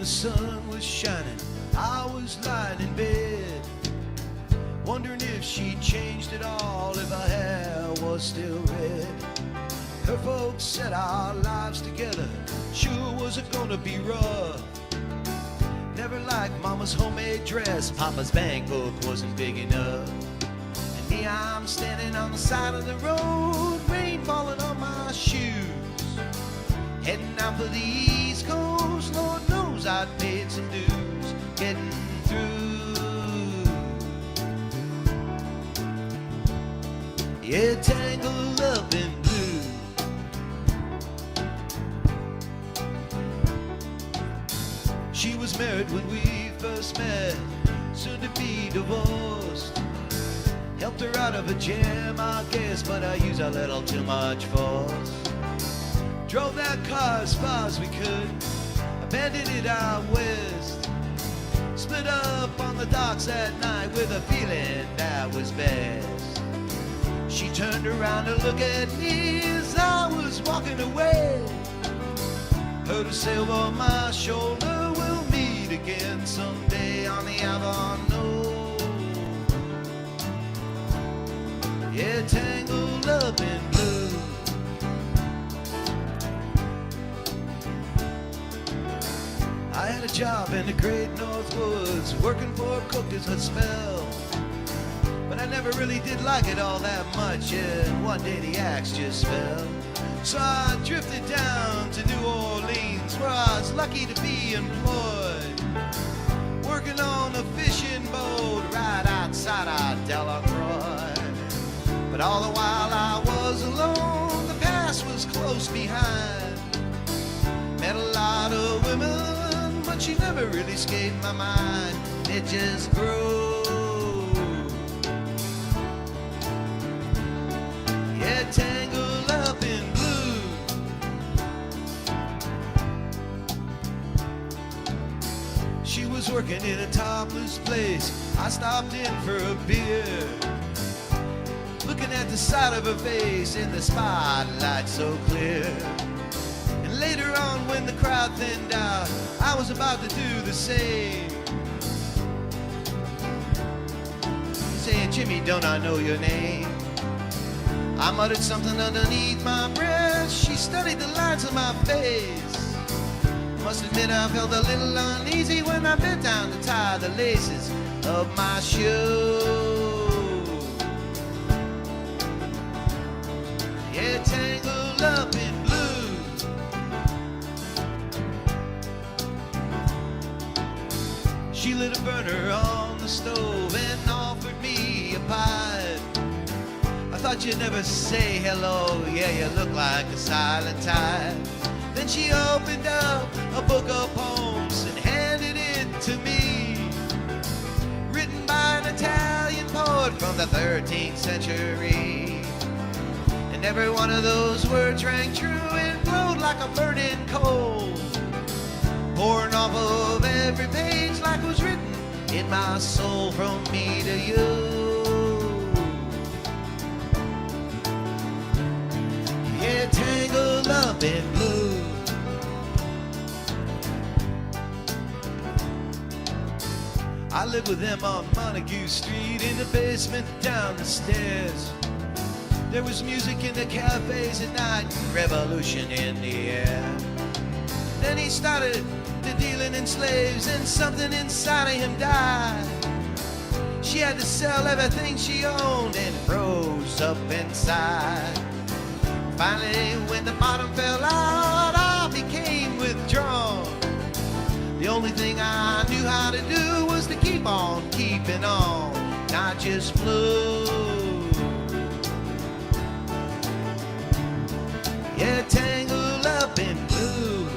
sun was shining, I was lying in bed, wondering if she'd changed at all, if her hair was still red. Her folks said our lives together sure wasn't gonna be rough. Never liked Mama's homemade dress, Papa's bank book wasn't big enough. And me, I'm standing on the side of the road, rain falling on my shoes, heading out for the East Coast. Lord knows I'd paid some dues getting through. Yeah, tangled up in blue. She was married when we first met, soon to be divorced. Helped her out of a jam, I guess, but I used a little too much force. Drove that car as far as we could, abandoned it out west. Split up on the docks that night with a feeling that was best. She turned around to look at me as I was walking away. Heard her say over my shoulder, we'll meet again someday on the Avenue. Yeah, tangled up in blue. I had a job in the great North Woods, working for a cook as a spell. But I never really did like it all that much, and one day the axe just fell. So I drifted down to New Orleans, where I was lucky to be employed, working on a fishing boat right outside of Delacroix. But all the while I was alone, the past was close behind. Met a lot of women, but she never really escaped my mind. It just grew. Yeah, tangled up in blue. She was working in a topless place. I stopped in for a beer, looking at the side of her face in the spotlight so clear. And later on when the crowd thinned out, I was about to do the same, saying, Jimmy, don't I know your name? I muttered something underneath my breath. She studied the lines on my face. Must admit I felt a little uneasy when I bent down to tie the laces of my shoe. Yeah, tangled up in blue. She lit a burner on the stove and offered me a pipe. I thought you'd never say hello, yeah, you look like a silent type. Then she opened up a book of poems and handed it to me, written by an Italian poet from the 13th century. And every one of those words rang true and glowed like a burning coal, pouring off of every page like it was written in my soul from me to you. Yeah, tangled up in blue. I lived with them on Montague Street, in the basement down the stairs. There was music in the cafes at night and revolution in the air. Then he started to dealing in slaves and something inside of him died. She had to sell everything she owned and froze up inside. Finally, when the bottom fell out, I became withdrawn. The only thing I knew how to do was to keep on keeping on, not just float. Yeah, tangled up in blue.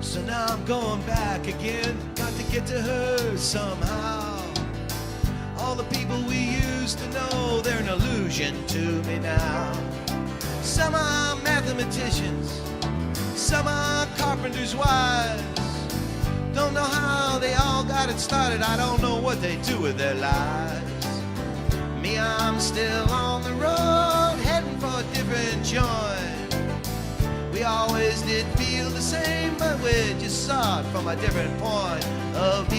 So now I'm going back again, got to get to her somehow. All the people we used to know, they're an illusion to me now. Some are mathematicians, some are carpenters' wives. Don't know how they all got it started, I don't know what they do with their lives. still on the road, heading for a different joint. We always did feel the same, but we just saw it from a different point of view.